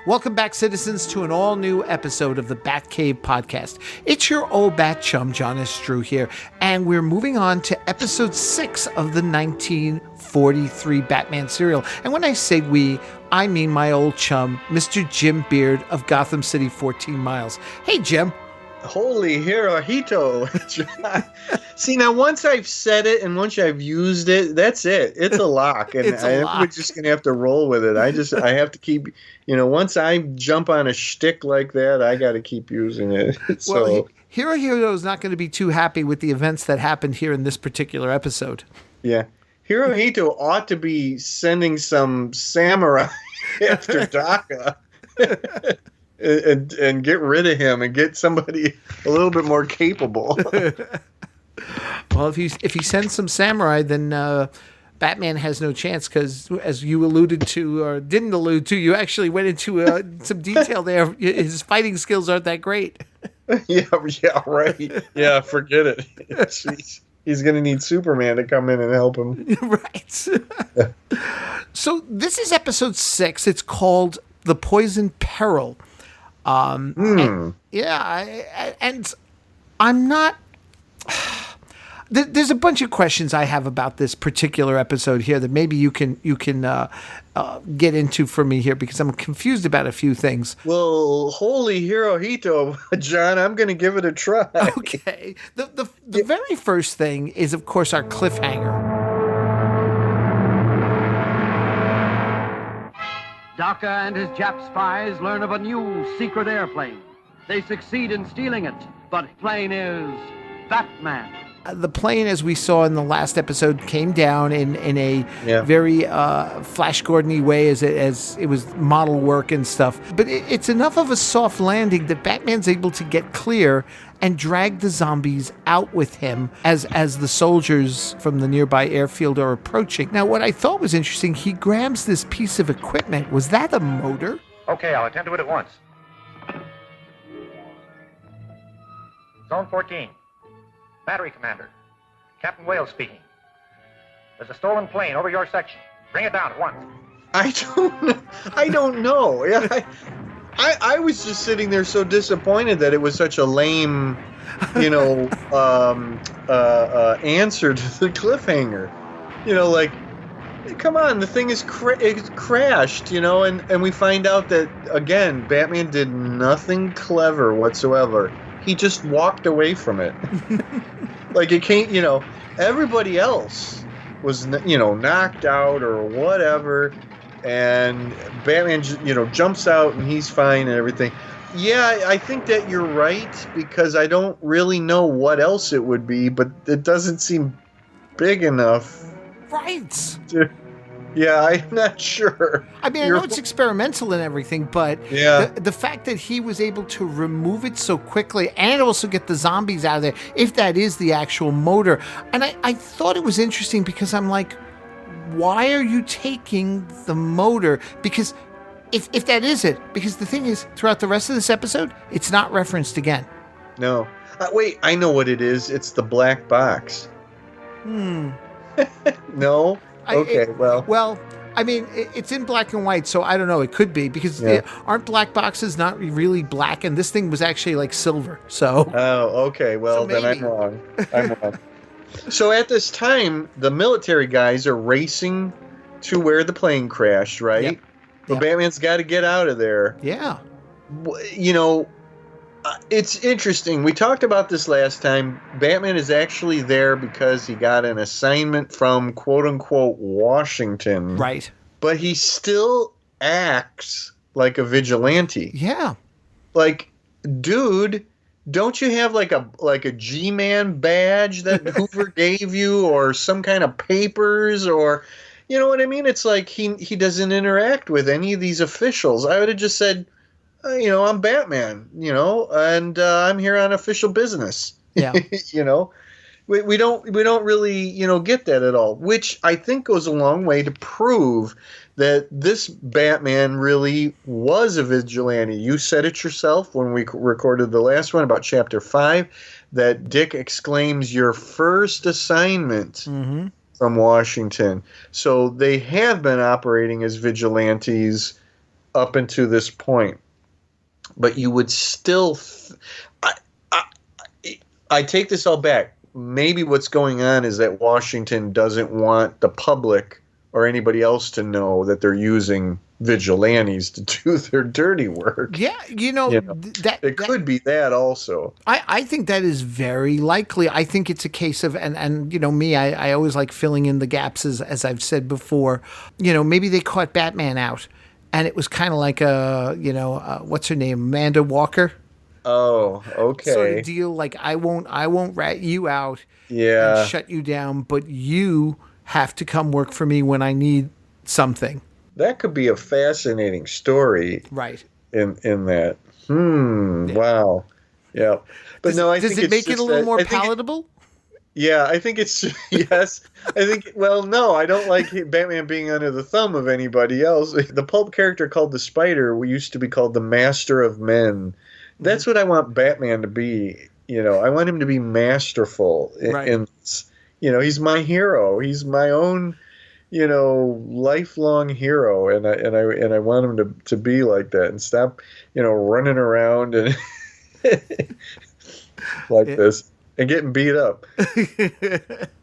Welcome back, citizens, to an all-new episode of the Batcave podcast. It's your old bat chum, John S. Drew here, and we're moving on to episode 6 of the 1943 Batman serial. And when I say we, I mean my old chum, Mr. Jim Beard of Gotham City 14 Miles. Hey, Jim. Holy Hirohito. See, now once I've said it and once I've used it, that's it. It's a lock. And we're just going to have to roll with it. I have to keep, once I jump on a shtick like that, I got to keep using it. Well, Hirohito is not going to be too happy with the events that happened here in this particular episode. Yeah. Hirohito ought to be sending some samurai after Daka. And get rid of him and get somebody a little bit more capable. Well, if he sends some samurai, then Batman has no chance because, as you alluded to or didn't allude to, you actually went into some detail there. His fighting skills aren't that great. Yeah, right. Yeah, forget it. He's going to need Superman to come in and help him. Right. So this is episode 6. It's called The Poison Peril. And I'm not. There's a bunch of questions I have about this particular episode here that maybe you can get into for me here because I'm confused about a few things. Well, holy Hirohito, John, I'm going to give it a try. Okay. The very first thing is, of course, our cliffhanger. Daka and his Jap spies learn of a new secret airplane. They succeed in stealing it, but the plane is Batman. The plane, as we saw in the last episode, came down in a very Flash Gordon-y way as it was model work and stuff. But it's enough of a soft landing that Batman's able to get clear and drag the zombies out with him as the soldiers from the nearby airfield are approaching. Now, what I thought was interesting, he grabs this piece of equipment. Was that a motor? Okay, I'll attend to it at once. Zone 14. Battery Commander. Captain Wales speaking. There's a stolen plane over your section. Bring it down at once. I don't know. Yeah, I was just sitting there so disappointed that it was such a lame, answer to the cliffhanger. Come on, the thing is it crashed, and we find out that, again, Batman did nothing clever whatsoever. He just walked away from it. Like, it can't, everybody else was, knocked out or whatever. And Batman, jumps out and he's fine and everything. Yeah, I think that you're right because I don't really know what else it would be, but it doesn't seem big enough. Right. Yeah, I'm not sure. I mean, I know it's experimental and everything, but the fact that he was able to remove it so quickly and also get the zombies out of there, if that is the actual motor. And I thought it was interesting because I'm like, why are you taking the motor? Because if that is it, because the thing is, throughout the rest of this episode, it's not referenced again. No. Wait, I know what it is. It's the black box. No? Okay, Well, I mean, it's in black and white, so I don't know. It could be, because aren't black boxes not really black? And this thing was actually like silver, so... Oh, okay. Well, then I'm wrong. So at this time, the military guys are racing to where the plane crashed, right? Yep. But Batman's got to get out of there. Yeah. It's interesting. We talked about this last time. Batman is actually there because he got an assignment from quote-unquote Washington. Right. But he still acts like a vigilante. Yeah. Like, dude, don't you have like a G-Man badge that Hoover gave you, or some kind of papers, or... You know what I mean? It's like he doesn't interact with any of these officials. I would have just said... I'm Batman, and I'm here on official business. Yeah. We don't really, get that at all, which I think goes a long way to prove that this Batman really was a vigilante. You said it yourself when we recorded the last one about Chapter 5, that Dick exclaims your first assignment from Washington. So they have been operating as vigilantes up until this point. But you would still... I take this all back. Maybe what's going on is that Washington doesn't want the public or anybody else to know that they're using vigilantes to do their dirty work. Yeah, it could be that also. I think that is very likely. I think it's a case of, and me, I always like filling in the gaps, as I've said before. Maybe they caught Batman out, and it was kind of like what's her name, Amanda Walker. Oh, okay. Sort of deal, like I won't rat you out, and shut you down, but you have to come work for me when I need something. That could be a fascinating story, right? In that, yeah. Wow, yeah. But does it make it a little more palatable? I think it's yes. I think no, I don't like Batman being under the thumb of anybody else. The pulp character called the Spider used to be called the Master of Men. That's what I want Batman to be. I want him to be masterful. Right. He's my hero. He's my own, lifelong hero, and I want him to be like that and stop, running around and this and getting beat up.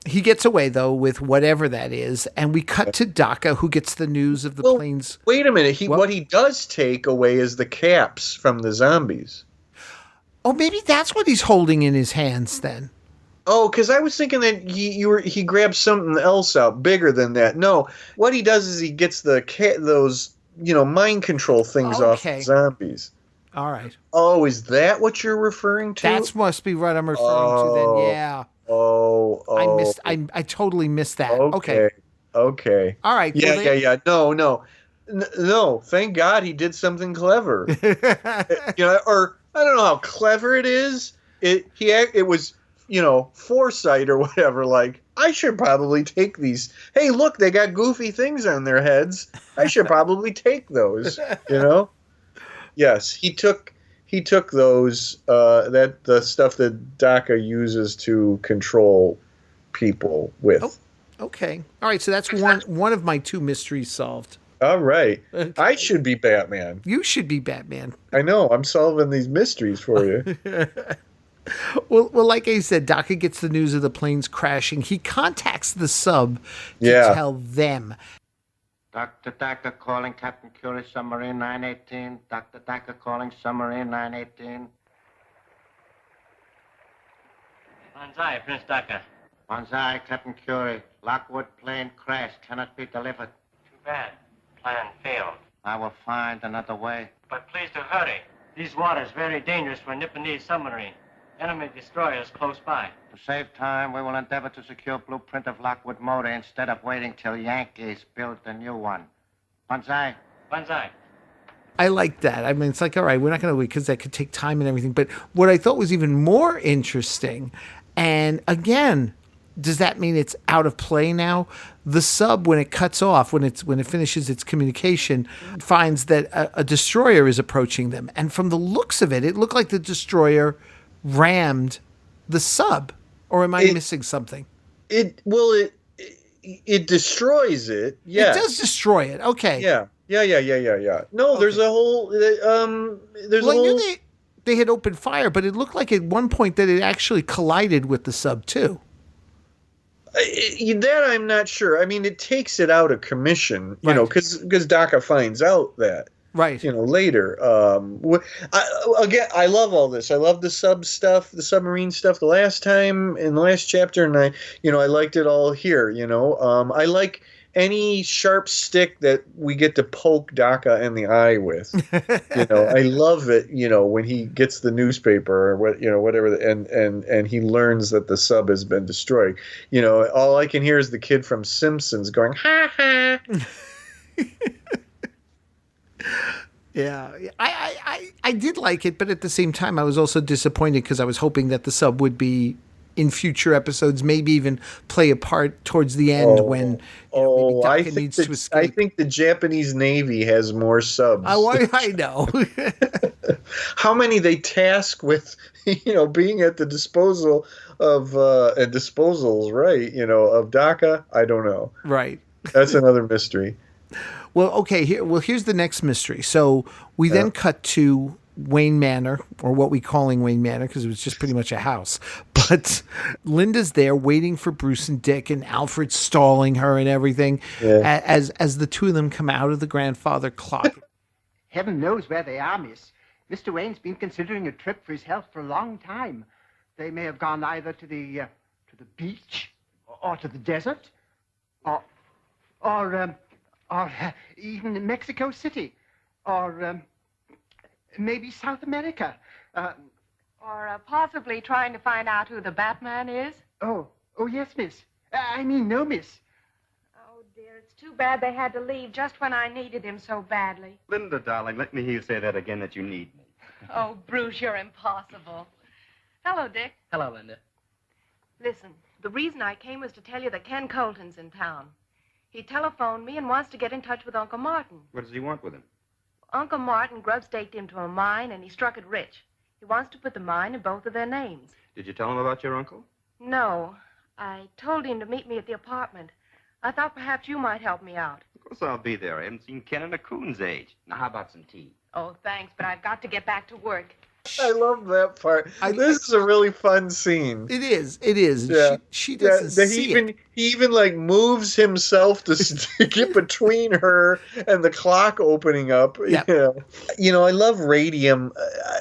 He gets away though with whatever that is, and we cut to Daka, who gets the news of the planes. Wait a minute. What he does take away is the caps from the zombies. Oh, maybe that's what he's holding in his hands then. Oh, because I was thinking that he grabs something else out bigger than that. No, what he does is he gets those mind control things off the zombies. All right. Oh, is that what you're referring to? That must be what I'm referring to then. Yeah. Oh. I totally missed that. Okay. All right. Yeah. No. Thank God he did something clever. Or I don't know how clever it is. It was, foresight or whatever. Like, I should probably take these. Hey, look, they got goofy things on their heads. I should probably take those. Yes, he took those. The stuff that Daka uses to control people with. Oh, okay. All right. So that's one of my two mysteries solved. All right. Okay. I should be Batman. You should be Batman. I know. I'm solving these mysteries for you. Well, like I said, Daka gets the news of the planes crashing. He contacts the sub to tell them. Dr. Daka calling Captain Curie, Submarine 918. Dr. Daka calling Submarine 918. Banzai, Prince Daka. Banzai, Captain Curie. Lockwood plane crashed. Cannot be delivered. Too bad. Plan failed. I will find another way. But please to hurry. These waters very dangerous for a Nipponese submarine. Enemy destroyers close by. To save time, we will endeavor to secure blueprint of Lockwood motor instead of waiting till Yankees build the new one. Banzai. Banzai. I like that. I mean, it's like, all right, we're not going to wait because that could take time and everything. But what I thought was even more interesting, and again, does that mean it's out of play now? The sub, when it cuts off, when it finishes its communication, finds that a destroyer is approaching them, and from the looks of it, it looked like the destroyer rammed the sub. Or am I missing something? It destroys it. Yeah, it does destroy it. Okay. Yeah. No, there's a whole. There's a whole. I knew they had opened fire, but it looked like at one point that it actually collided with the sub too. That I'm not sure. I mean, it takes it out of commission, because Daka finds out that. Right. Later. I love all this. I love the sub stuff, the submarine stuff the last time in the last chapter, and I liked it all here, I like any sharp stick that we get to poke Daka in the eye with. I love it, when he gets the newspaper or whatever, and he learns that the sub has been destroyed. All I can hear is the kid from Simpsons going, ha ha. Yeah, I did like it, but at the same time, I was also disappointed because I was hoping that the sub would be in future episodes, maybe even play a part towards the end when maybe Daka needs to escape. I think the Japanese Navy has more subs. I know. How many they task with, being at the disposal of disposals, right? Of Daka, I don't know. Right. That's another mystery. Well, okay. Here's the next mystery. So we then cut to Wayne Manor, or what we calling Wayne Manor, because it was just pretty much a house. But Linda's there waiting for Bruce and Dick, and Alfred stalling her and everything. Yeah. As the two of them come out of the grandfather clock. Heaven knows where they are, miss. Mr. Wayne's been considering a trip for his health for a long time. They may have gone either to the beach or to the desert or even Mexico City or maybe South America. Or possibly trying to find out who the Batman is? Oh, yes, miss. No, miss. Oh, dear, it's too bad they had to leave just when I needed him so badly. Linda, darling, let me hear you say that again, that you need me. Oh, Bruce, you're impossible. Hello, Dick. Hello, Linda. Listen, the reason I came was to tell you that Ken Colton's in town. He telephoned me and wants to get in touch with Uncle Martin. What does he want with him? Uncle Martin grub-staked him to a mine, and he struck it rich. He wants to put the mine in both of their names. Did you tell him about your uncle? No. I told him to meet me at the apartment. I thought perhaps you might help me out. Of course I'll be there. I haven't seen Ken in a coon's age. Now, how about some tea? Oh, thanks, but I've got to get back to work. I love that part. This is a really fun scene. It is. Yeah. She doesn't see it. He even like moves himself to get between her and the clock opening up. Yeah. I love radium.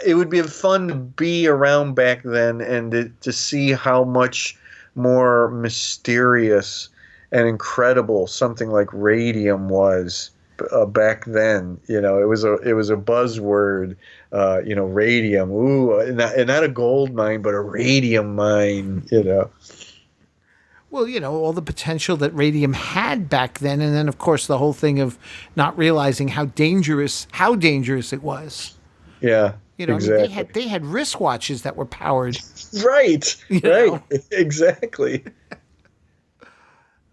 It would be fun to be around back then and to see how much more mysterious and incredible something like radium was back then. It was a buzzword. Radium. Ooh, not a gold mine, but a radium mine. Well, all the potential that radium had back then, and then of course the whole thing of not realizing how dangerous it was. Yeah. Exactly. I mean, they had wristwatches that were powered. Right. Right. Exactly.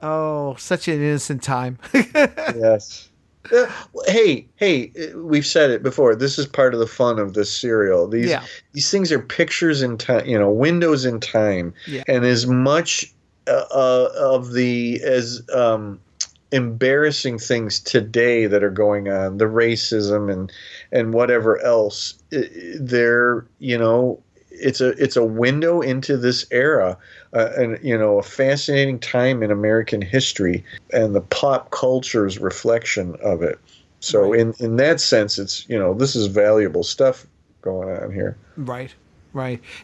Oh, such an innocent time. Yes. Hey, we've said it before. This is part of the fun of this serial. These things are pictures in time, windows in time. Yeah. And as much as embarrassing things today that are going on, the racism and whatever else, it's a window into this era, and a fascinating time in American history and the pop culture's reflection of it. So right. in that sense, it's this is valuable stuff going on here. Right.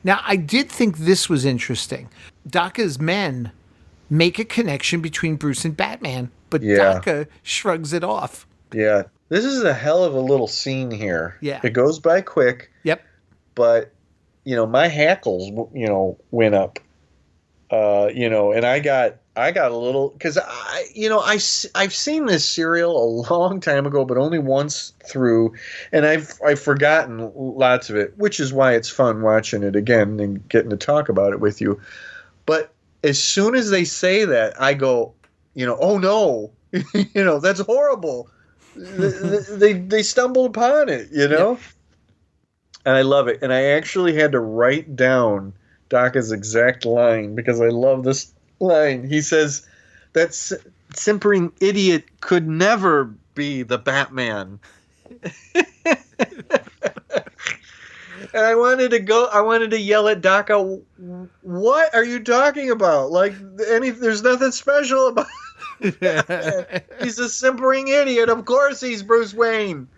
Now, I did think this was interesting. Daka's men make a connection between Bruce and Batman, but Daka shrugs it off. Yeah, this is a hell of a little scene here. Yeah, it goes by quick. Yep. But my hackles, went up. And I got a little, because I've seen this serial a long time ago, but only once through, and I've forgotten lots of it, which is why it's fun watching it again and getting to talk about it with you. But as soon as they say that, I go, oh no, that's horrible. They stumbled upon it, Yep. And I love it. And I actually had to write down Daka's exact line because I love this line. He says, that simpering idiot could never be the Batman. And I wanted to yell at Daka, what are you talking about? Like, there's nothing special about it. He's a simpering idiot. Of course he's Bruce Wayne.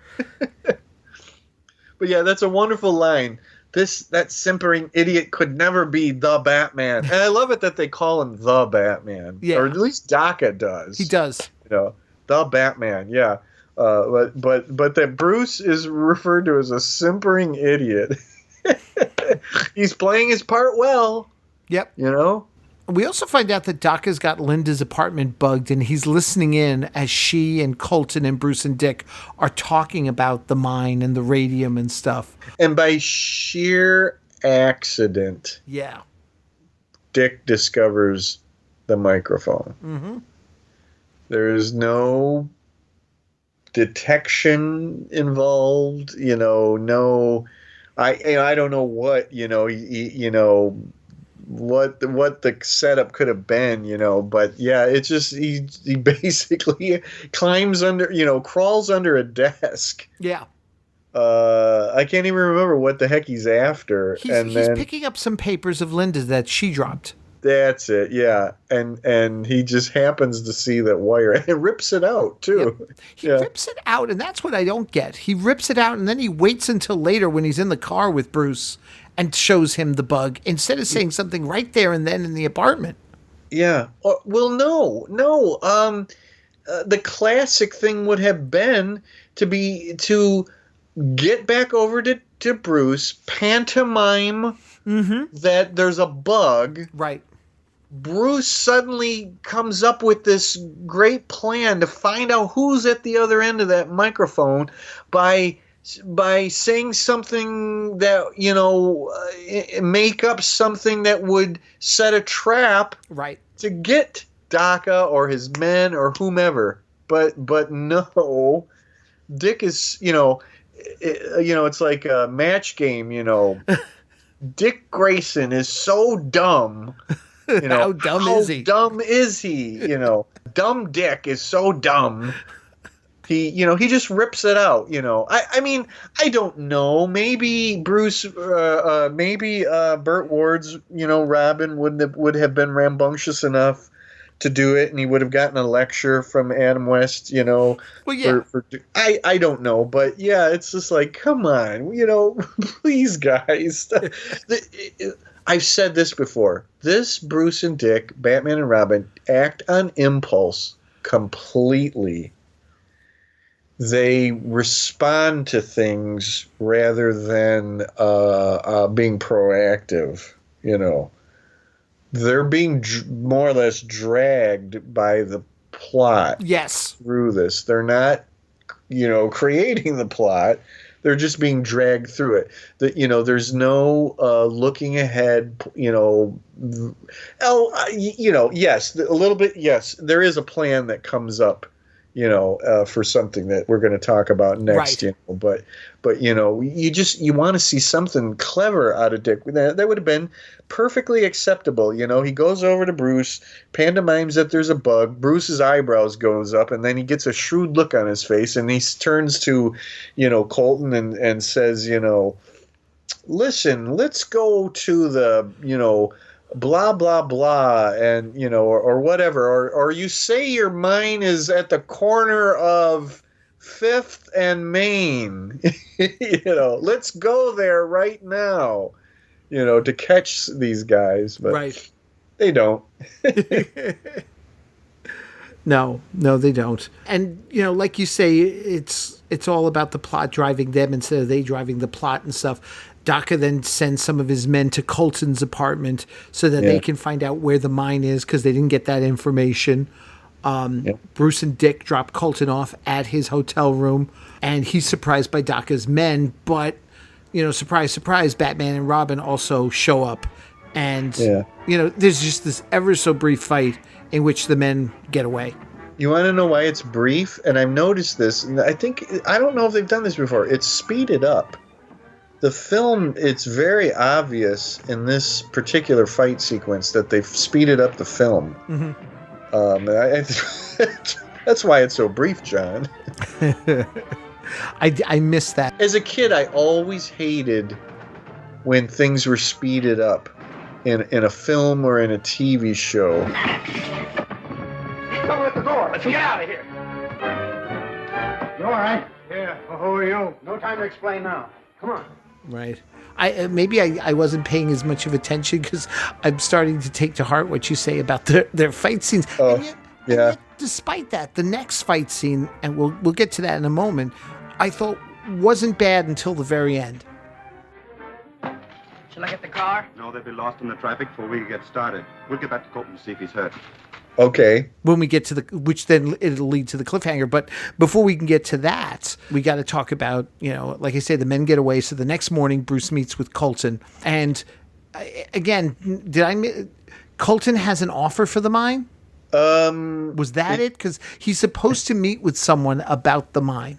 But yeah, that's a wonderful line. That simpering idiot could never be the Batman. And I love it that they call him the Batman. Yeah. Or at least Daka does. He does. The Batman, yeah. But that Bruce is referred to as a simpering idiot. He's playing his part well. Yep. We also find out that Daka's got Linda's apartment bugged, and he's listening in as she and Colton and Bruce and Dick are talking about the mine and the radium and stuff. And by sheer accident, Dick discovers the microphone. Mm-hmm. There is no detection involved. No, I don't know what what the setup could have been, but yeah, it's just he basically climbs under, crawls under a desk. Yeah. I can't even remember what the heck he's after. He's picking up some papers of Linda's that she dropped. That's it, yeah. And he just happens to see that wire and rips it out, too. Yep. He rips it out, and that's what I don't get. He rips it out, and then he waits until later when he's in the car with Bruce and shows him the bug, instead of saying something right there and then in the apartment. Yeah. Well, no. The classic thing would have been to get back over to Bruce, pantomime that there's a bug. Right. Bruce suddenly comes up with this great plan to find out who's at the other end of that microphone by saying something that, make up something that would set a trap to get Daka or his men or whomever. But no, Dick is, it's like a match game, Dick Grayson is so dumb. How dumb is he? Dumb is he? Dumb Dick is so dumb. He just rips it out. I mean, I don't know. Maybe Bruce, maybe Burt Ward's, Robin would have been rambunctious enough to do it, and he would have gotten a lecture from Adam West. Well, yeah. I don't know, but yeah, it's just like, come on, please, guys. I've said this before. This Bruce and Dick, Batman and Robin, act on impulse completely. They respond to things rather than being proactive, They're being more or less dragged by the plot. Yes. Through this. They're not, creating the plot. They're just being dragged through it. There's no looking ahead. Yes, a little bit. Yes, there is a plan that comes up, for something that we're going to talk about next. Right. But you want to see something clever out of Dick. That would have been perfectly acceptable. He goes over to Bruce, pantomimes that there's a bug. Bruce's eyebrows goes up, and then he gets a shrewd look on his face, and he turns to, Colton and says, listen, let's go to the, blah, blah, blah, and, or whatever. Or you say your mine is at the corner of 5th and Main. Let's go there right now, to catch these guys. But they don't. No, they don't. And, like you say, it's all about the plot driving them instead of they driving the plot and stuff. Daka then sends some of his men to Colton's apartment so that they can find out where the mine is because they didn't get that information. Bruce and Dick drop Colton off at his hotel room, and he's surprised by Daka's men. But, surprise, surprise, Batman and Robin also show up. And, there's just this ever so brief fight in which the men get away. You want to know why it's brief? And I've noticed this, and I don't know if they've done this before. It's speeded up. The film, it's very obvious in this particular fight sequence that they've speeded up the film. That's why it's so brief, John. I miss that. As a kid, I always hated when things were speeded up in a film or in a TV show. Cover at the door. Let's get out of here. You all right? Yeah. Well, who are you? No time to explain now. Come on. Right. I wasn't paying as much of attention because I'm starting to take to heart what you say about their fight scenes. Oh, and yet, despite that, the next fight scene, and we'll get to that in a moment, I thought wasn't bad until the very end. Shall I get the car? No, they'll be lost in the traffic before we get started. We'll get back to Colton to see if he's hurt. Okay. When we get to which then it'll lead to the cliffhanger. But before we can get to that, we got to talk about, like I say, the men get away. So the next morning, Bruce meets with Colton. And again, Colton has an offer for the mine? Was that it? Because he's supposed to meet with someone about the mine.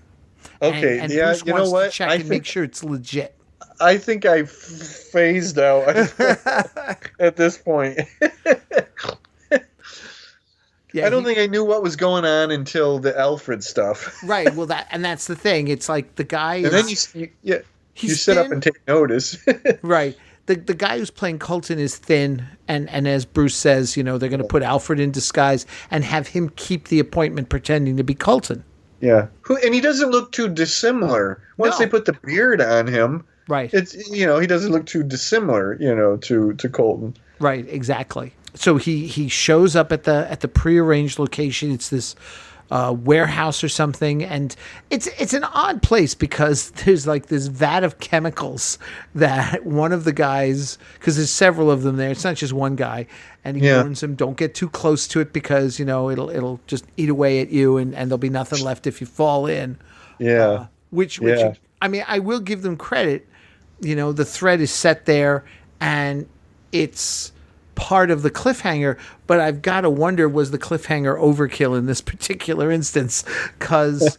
Okay. And yeah. Bruce wants to check and make sure it's legit. I think I phased out at this point. Yeah, I don't think I knew what was going on until the Alfred stuff. Right. Well, that's the thing. It's like the guy. And then you sit up and take notice. Right. The guy who's playing Colton is thin, and as Bruce says, they're going to put Alfred in disguise and have him keep the appointment pretending to be Colton. Yeah. And he doesn't look too dissimilar. Once they put the beard on him, right. It's he doesn't look too dissimilar, to Colton. Right, exactly. So he shows up at the prearranged location. It's this warehouse or something, and it's an odd place because there's like this vat of chemicals that one of the guys, because there's several of them there, it's not just one guy, and he warns him, don't get too close to it because it'll just eat away at you, and there'll be nothing left if you fall in. Which I mean, I will give them credit. The thread is set there, and it's part of the cliffhanger, but I've got to wonder, was the cliffhanger overkill in this particular instance? Because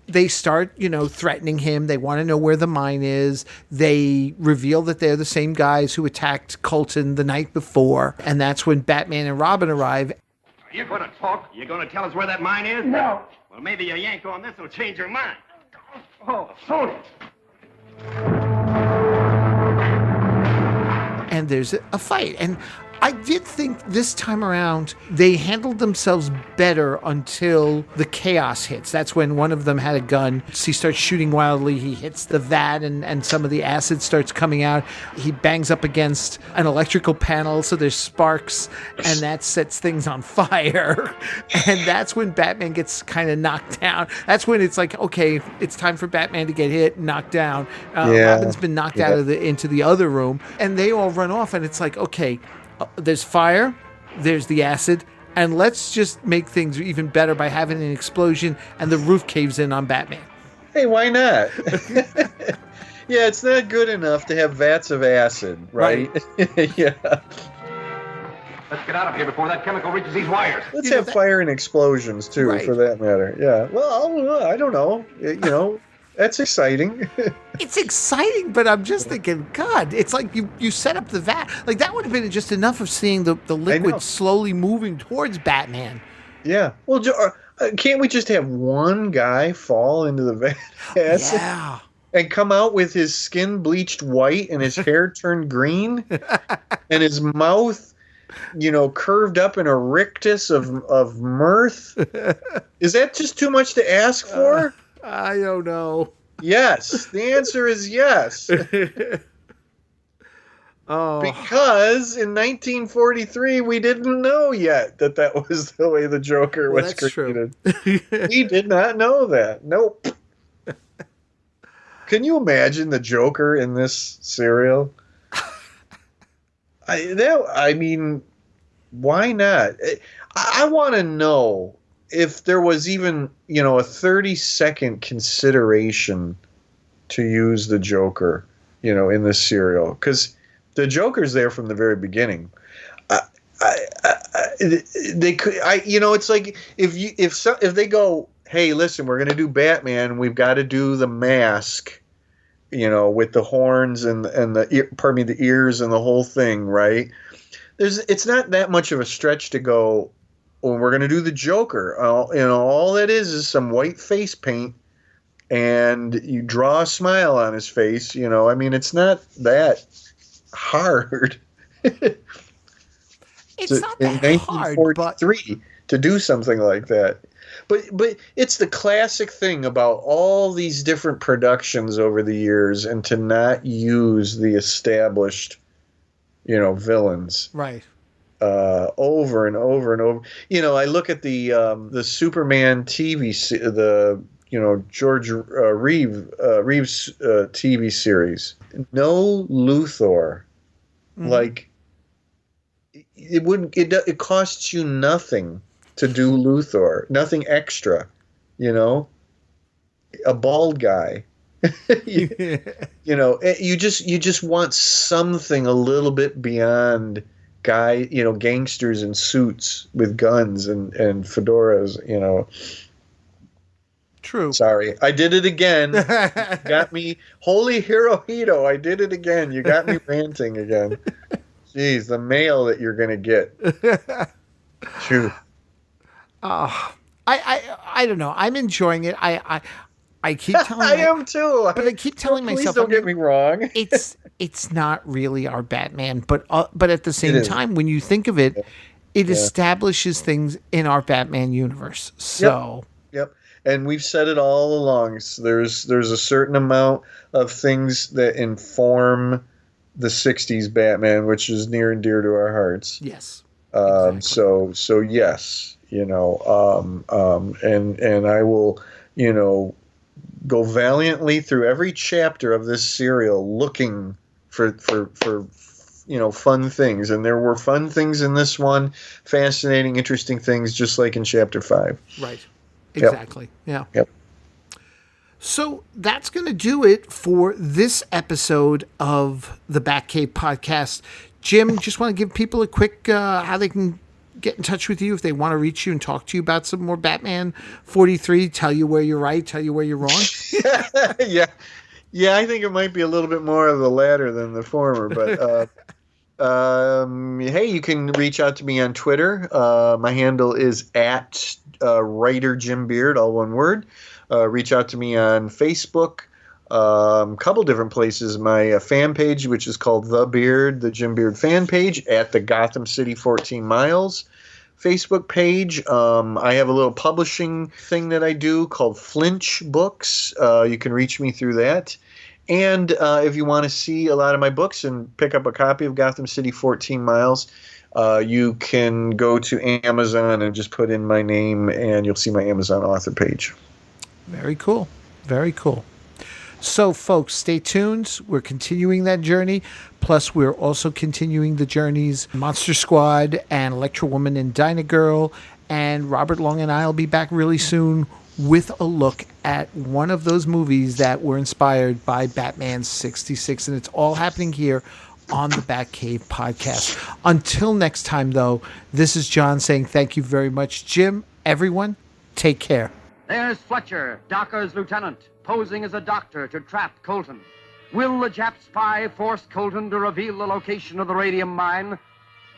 they start, threatening him. They want to know where the mine is. They reveal that they're the same guys who attacked Colton the night before. And that's when Batman and Robin arrive. Are you going to talk? Are you going to tell us where that mine is? No. Well, maybe a yank on this will change your mind. Oh, sorry. And there's a fight. And I did think this time around they handled themselves better until the chaos hits. That's when one of them had a gun. He starts shooting wildly. He hits the vat and some of the acid starts coming out. He bangs up against an electrical panel, so there's sparks, and that sets things on fire. And that's when Batman gets kind of knocked down. That's when it's like, okay, it's time for Batman to get hit and knocked down. Robin's been knocked out of into the other room, and they all run off, and it's like, okay, there's fire, there's the acid, and let's just make things even better by having an explosion and the roof caves in on Batman. Hey, why not? Yeah, it's not good enough to have vats of acid, right? Yeah. Let's get out of here before that chemical reaches these wires. Let's have fire and explosions, too, for that matter. Yeah. Well, I don't know. That's exciting. It's exciting, but I'm just thinking, God, it's like you set up the vat. Like, that would have been just enough of seeing the liquid slowly moving towards Batman. Yeah. Well, can't we just have one guy fall into the vat? Yeah. And come out with his skin bleached white and his hair turned green and his mouth, curved up in a rictus of mirth? Is that just too much to ask for? I don't know. Yes. The answer is yes. Because in 1943, we didn't know yet that was the way the Joker was created. We did not know that. Nope. Can you imagine the Joker in this serial? I mean, why not? I want to know if there was even, a 30-second consideration to use the Joker, in this serial, because the Joker's there from the very beginning. They could, it's like if they go, hey, listen, we're gonna do Batman, we've got to do the mask, with the horns and the ears and the whole thing, right? It's not that much of a stretch to go, well, we're going to do the Joker. All that is some white face paint, and you draw a smile on his face. I mean, it's not that hard. It's not that in 1943 to do something like that. But it's the classic thing about all these different productions over the years, and to not use the established, villains. Right. Over and over and over. I look at the Superman TV, George Reeves TV series. No Luthor. Mm-hmm. Like, it costs you nothing to do Luthor. Nothing extra, a bald guy. you just want something a little bit beyond gangsters in suits with guns and fedoras, True. Sorry, I did it again. Got me, holy Hirohito. I did it again. You got me ranting again. Jeez, the mail that you're gonna get. Phew. I don't know. I'm enjoying it. I keep telling I am too. But I keep telling Please myself, don't get me wrong. it's not really our Batman, but at the same time, when you think of it, it establishes things in our Batman universe. So Yep. And we've said it all along. So there's a certain amount of things that inform the 60s Batman, which is near and dear to our hearts. Yes. Exactly. So yes, and I will, go valiantly through every chapter of this serial looking for fun things, and there were fun things in this one, fascinating, interesting things, just like in chapter 5. Right. Exactly. Yep. Yeah. So that's going to do it for this episode of the Batcave podcast. Jim, just want to give people a quick how they can get in touch with you if they want to reach you and talk to you about some more Batman 43, tell you where you're right, tell you where you're wrong. Yeah, I think it might be a little bit more of the latter than the former, but hey, you can reach out to me on Twitter. My handle is at writer Jim Beard, all one word. Reach out to me on Facebook. Couple different places. My fan page, which is called the Jim Beard fan page, at the Gotham City 14 Miles Facebook page. I have a little publishing thing that I do called Flinch Books. You can reach me through that. And if you want to see a lot of my books and pick up a copy of Gotham City 14 Miles, you can go to Amazon and just put in my name, and you'll see my Amazon author page. Very cool. Very cool. So, folks, stay tuned. We're continuing that journey. Plus, we're also continuing the journeys Monster Squad and Electra Woman and Dyna Girl. And Robert Long and I will be back really soon with a look at one of those movies that were inspired by Batman 66. And it's all happening here on the Batcave podcast. Until next time, though, this is John saying thank you very much. Jim, everyone, take care. There's Fletcher, Docker's lieutenant, posing as a doctor to trap Colton. Will the Jap spy force Colton to reveal the location of the radium mine?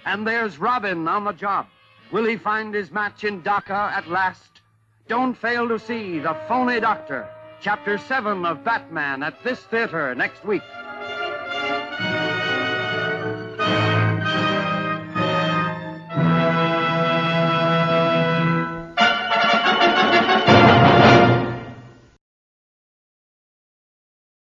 And there's Robin on the job. Will he find his match in Docker at last? Don't fail to see The Phony Doctor, Chapter 7 of Batman at this theater next week.